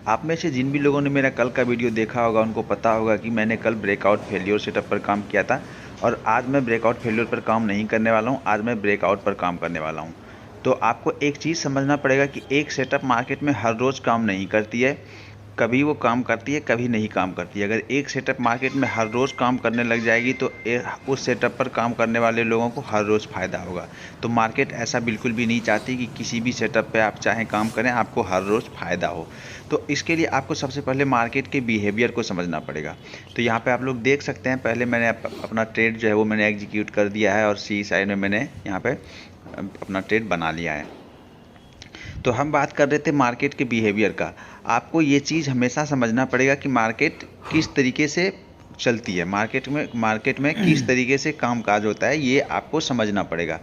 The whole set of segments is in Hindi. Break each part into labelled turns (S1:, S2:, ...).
S1: आप में से जिन भी लोगों ने मेरा कल का वीडियो देखा होगा उनको पता होगा कि मैंने कल ब्रेकआउट फेल्योर सेटअप पर काम किया था और आज मैं ब्रेकआउट फेल्योर पर काम नहीं करने वाला हूँ। आज मैं ब्रेकआउट पर काम करने वाला हूँ। तो आपको एक चीज़ समझना पड़ेगा कि एक सेटअप मार्केट में हर रोज़ काम नहीं करती है। कभी वो काम करती है, कभी नहीं काम करती है। अगर एक सेटअप मार्केट में हर रोज़ काम करने लग जाएगी तो उस सेटअप पर काम करने वाले लोगों को हर रोज़ फ़ायदा होगा। तो मार्केट ऐसा बिल्कुल भी नहीं चाहती कि किसी भी सेटअप पे आप चाहें काम करें, आपको हर रोज़ फ़ायदा हो। तो इसके लिए आपको सबसे पहले मार्केट के बिहेवियर को समझना पड़ेगा। तो यहाँ पे आप लोग देख सकते हैं, पहले मैंने अपना ट्रेड जो है वो मैंने एग्जीक्यूट कर दिया है और सी साइड में मैंने यहाँ पे अपना ट्रेड बना लिया है। तो हम बात कर रहे थे मार्केट के बिहेवियर का। आपको ये चीज़ हमेशा समझना पड़ेगा कि मार्केट किस तरीके से चलती है, मार्केट में किस तरीके से कामकाज होता है, ये आपको समझना पड़ेगा।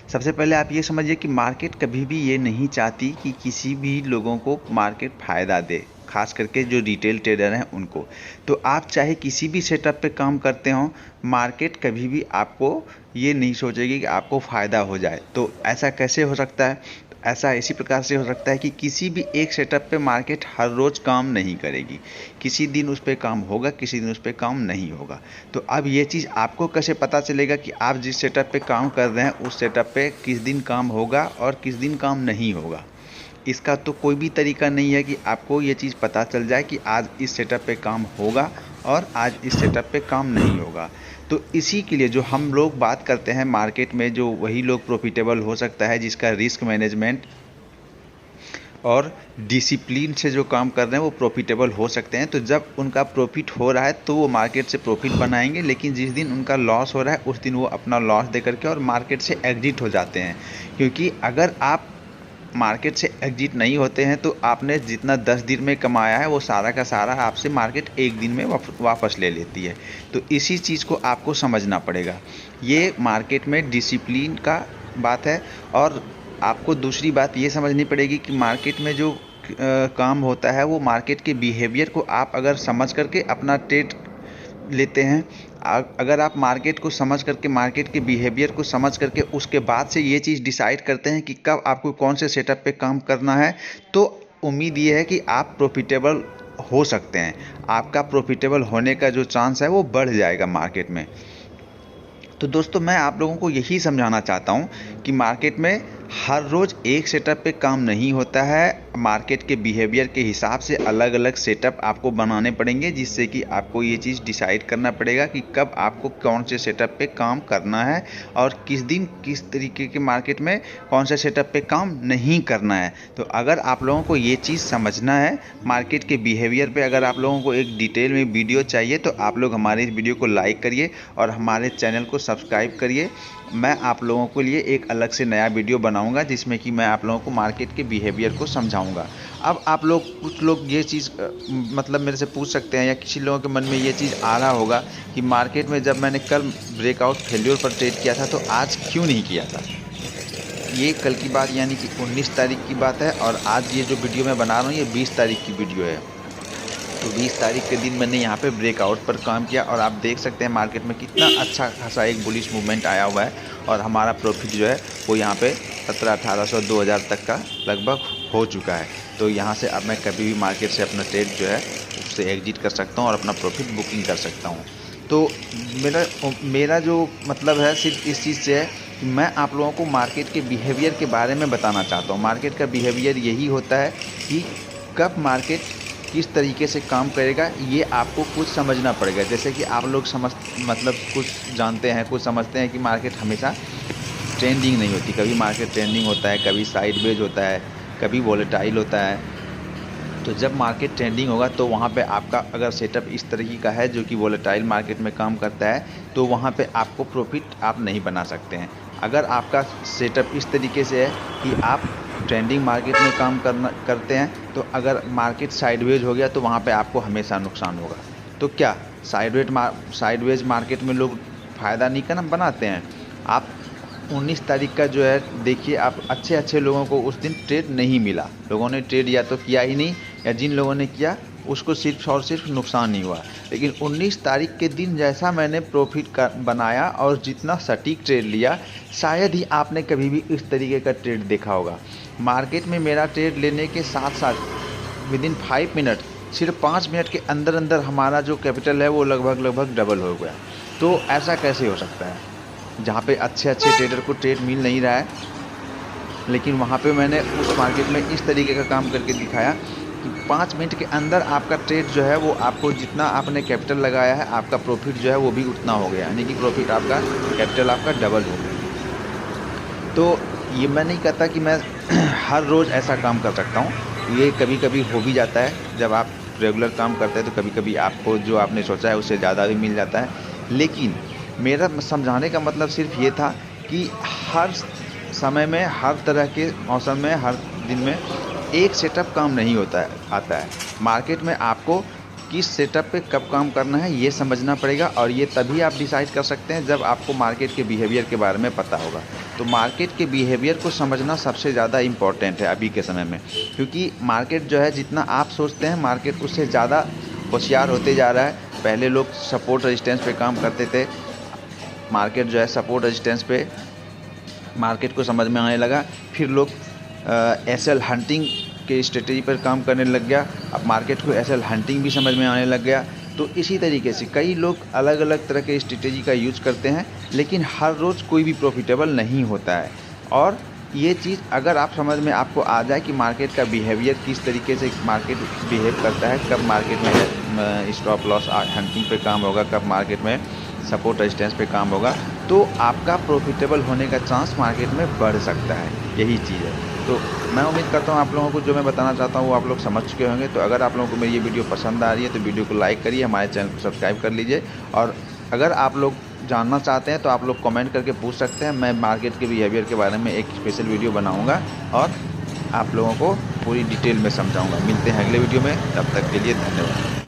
S1: सबसे पहले आप ये समझिए कि मार्केट कभी भी ये नहीं चाहती कि किसी भी लोगों को मार्केट फ़ायदा दे, खास करके जो रिटेल ट्रेडर हैं उनको। तो आप चाहे किसी भी सेटअप पे काम करते हों, मार्केट कभी भी आपको ये नहीं सोचेगी कि आपको फ़ायदा हो जाए। तो ऐसा कैसे हो सकता है? ऐसा इसी प्रकार से हो सकता है कि किसी भी एक सेटअप पे मार्केट हर रोज़ काम नहीं करेगी। किसी दिन उस पे काम होगा, किसी दिन उस पे काम नहीं होगा। तो अब ये चीज़ आपको कैसे पता चलेगा कि आप जिस सेटअप पे काम कर रहे हैं उस सेटअप पे किस दिन काम होगा और किस दिन काम नहीं होगा? इसका तो कोई भी तरीका नहीं है कि आपको ये चीज़ पता चल जाए कि आज इस सेटअप पे काम होगा और आज इस सेटअप पे काम नहीं होगा। तो इसी के लिए जो हम लोग बात करते हैं मार्केट में, जो वही लोग प्रॉफिटेबल हो सकता है जिसका रिस्क मैनेजमेंट और डिसिप्लिन से जो काम कर रहे हैं वो प्रॉफिटेबल हो सकते हैं। तो जब उनका प्रॉफिट हो रहा है तो वो मार्केट से प्रॉफिट बनाएंगे, लेकिन जिस दिन उनका लॉस हो रहा है उस दिन वो अपना लॉस दे करके और मार्केट से एग्जिट हो जाते हैं। क्योंकि अगर आप मार्केट से एग्जिट नहीं होते हैं तो आपने जितना 10 दिन में कमाया है वो सारा का सारा आपसे मार्केट एक दिन में वापस ले लेती है। तो इसी चीज़ को आपको समझना पड़ेगा। ये मार्केट में डिसिप्लिन का बात है। और आपको दूसरी बात ये समझनी पड़ेगी कि मार्केट में जो काम होता है वो मार्केट के बिहेवियर को आप अगर समझ करके अपना ट्रेड लेते हैं, अगर आप मार्केट को समझ करके, मार्केट के बिहेवियर को समझ करके उसके बाद से ये चीज़ डिसाइड करते हैं कि कब आपको कौन से सेटअप पे काम करना है, तो उम्मीद ये है कि आप प्रॉफिटेबल हो सकते हैं। आपका प्रॉफिटेबल होने का जो चांस है वो बढ़ जाएगा मार्केट में। तो दोस्तों, मैं आप लोगों को यही समझाना चाहता हूँ कि मार्केट में हर रोज़ एक सेटअप पे काम नहीं होता है। मार्केट के बिहेवियर के हिसाब से अलग अलग सेटअप आपको बनाने पड़ेंगे, जिससे कि आपको ये चीज़ डिसाइड करना पड़ेगा कि कब आपको कौन से सेटअप पे काम करना है और किस दिन किस तरीके के मार्केट में कौन से सेटअप पे काम नहीं करना है। तो अगर आप लोगों को ये चीज़ समझना है मार्केट के बिहेवियर पे, अगर आप लोगों को एक डिटेल में वीडियो चाहिए तो आप लोग हमारे इस वीडियो को लाइक करिए और हमारे चैनल को सब्सक्राइब करिए। मैं आप लोगों के लिए एक अलग से नया वीडियो बनाऊंगा जिसमें कि मैं आप लोगों को मार्केट के बिहेवियर को समझाऊंगा। अब आप लोग, कुछ लोग ये चीज़ मतलब मेरे से पूछ सकते हैं या किसी लोगों के मन में ये चीज़ आ रहा होगा कि मार्केट में जब मैंने कल ब्रेकआउट फेल्योर पर ट्रेड किया था तो आज क्यों नहीं किया था। ये कल की बात यानी कि 19 तारीख की बात है और आज ये जो वीडियो मैं बना रहा हूँ ये 20 तारीख की वीडियो है। तो 20 तारीख के दिन मैंने यहाँ पे ब्रेकआउट पर काम किया और आप देख सकते हैं मार्केट में कितना अच्छा खासा एक बुलिश मूवमेंट आया हुआ है और हमारा प्रॉफिट जो है वो यहाँ पे 1700-1800 2000 तक का लगभग हो चुका है। तो यहाँ से अब मैं कभी भी मार्केट से अपना ट्रेड जो है उससे एग्जिट कर सकता हूँ और अपना प्रॉफिट बुकिंग कर सकता हूँ। तो मेरा जो मतलब है सिर्फ इस चीज़ से है कि मैं आप लोगों को मार्केट के बिहेवियर के बारे में बताना चाहता हूँ। मार्केट का बिहेवियर यही होता है कि कब मार्केट किस तरीके से काम करेगा, ये आपको कुछ समझना पड़ेगा। जैसे कि आप लोग मतलब कुछ जानते हैं, कुछ समझते हैं कि मार्केट हमेशा ट्रेंडिंग नहीं होती। कभी मार्केट ट्रेंडिंग होता है, कभी साइडवेज होता है, कभी वोलेटाइल होता है। तो जब मार्केट ट्रेंडिंग होगा तो वहाँ पे आपका अगर सेटअप इस तरीके का है जो कि वोलेटाइल मार्केट में काम करता है तो वहाँ पे आपको प्रॉफिट आप नहीं बना सकते हैं। अगर आपका सेटअप इस तरीके से है कि आप ट्रेंडिंग मार्केट में काम करते हैं तो अगर मार्केट साइडवेज हो गया तो वहाँ पे आपको हमेशा नुकसान होगा। तो क्या साइडवेज मार्केट में लोग फ़ायदा नहीं करना बनाते हैं? आप 19 तारीख का जो है देखिए, आप अच्छे लोगों को उस दिन ट्रेड नहीं मिला। लोगों ने ट्रेड या तो किया ही नहीं या जिन लोगों ने किया उसको सिर्फ और सिर्फ नुकसान ही हुआ। लेकिन 19 तारीख के दिन जैसा मैंने प्रॉफिट बनाया और जितना सटीक ट्रेड लिया, शायद ही आपने कभी भी इस तरीके का ट्रेड देखा होगा। मार्केट में मेरा ट्रेड लेने के साथ साथ विदिन 5 मिनट, सिर्फ 5 मिनट के अंदर अंदर हमारा जो कैपिटल है वो लगभग डबल हो गया। तो ऐसा कैसे हो सकता है, जहाँ पे अच्छे ट्रेडर को ट्रेड मिल नहीं रहा है, लेकिन वहाँ पे मैंने उस मार्केट में इस तरीके का काम करके दिखाया कि 5 मिनट के अंदर आपका ट्रेड जो है वो आपको जितना आपने कैपिटल लगाया है आपका प्रॉफिट जो है वो भी उतना हो गया, यानी कि प्रॉफिट आपका कैपिटल आपका डबल हो गया। तो ये मैं नहीं कहता कि मैं हर रोज़ ऐसा काम कर सकता हूँ, ये कभी कभी हो भी जाता है। जब आप रेगुलर काम करते हैं तो कभी कभी आपको जो आपने सोचा है उससे ज़्यादा भी मिल जाता है। लेकिन मेरा समझाने का मतलब सिर्फ ये था कि हर समय में, हर तरह के मौसम में, हर दिन में एक सेटअप काम नहीं आता है। मार्केट में आपको किस सेटअप पे कब काम करना है ये समझना पड़ेगा, और ये तभी आप डिसाइड कर सकते हैं जब आपको मार्केट के बिहेवियर के बारे में पता होगा। तो मार्केट के बिहेवियर को समझना सबसे ज़्यादा इम्पॉर्टेंट है अभी के समय में, क्योंकि मार्केट जो है जितना आप सोचते हैं मार्केट उससे ज़्यादा होशियार होते जा रहा है। पहले लोग सपोर्ट रेजिस्टेंस पे काम करते थे, मार्केट जो है सपोर्ट रेजिस्टेंस पे मार्केट को समझ में आने लगा। फिर लोग एसएल हंटिंग के स्ट्रेटेजी पर काम करने लग गया, अब मार्केट को एसएल हंटिंग भी समझ में आने लग गया। तो इसी तरीके से कई लोग अलग अलग तरह के स्ट्रेटेजी का यूज़ करते हैं, लेकिन हर रोज़ कोई भी प्रॉफिटेबल नहीं होता है। और ये चीज़ अगर आप समझ में आपको आ जाए कि मार्केट का बिहेवियर किस तरीके से मार्केट बिहेव करता है, कब मार्केट में स्टॉप लॉस हंटिंग पे काम होगा, कब मार्केट में सपोर्ट रेजिस्टेंस पे काम होगा, तो आपका प्रॉफिटेबल होने का चांस मार्केट में बढ़ सकता है। यही चीज़ है। तो मैं उम्मीद करता हूँ आप लोगों को जो मैं बताना चाहता हूँ वो आप लोग समझ चुके होंगे। तो अगर आप लोगों को मेरी ये वीडियो पसंद आ रही है तो वीडियो को लाइक करिए, हमारे चैनल को सब्सक्राइब कर लीजिए, और अगर आप लोग जानना चाहते हैं तो आप लोग कमेंट करके पूछ सकते हैं। मैं मार्केट के बिहेवियर के बारे में एक स्पेशल वीडियो बनाऊँगा और आप लोगों को पूरी डिटेल में समझाऊँगा। मिलते हैं अगले वीडियो में, तब तक के लिए धन्यवाद।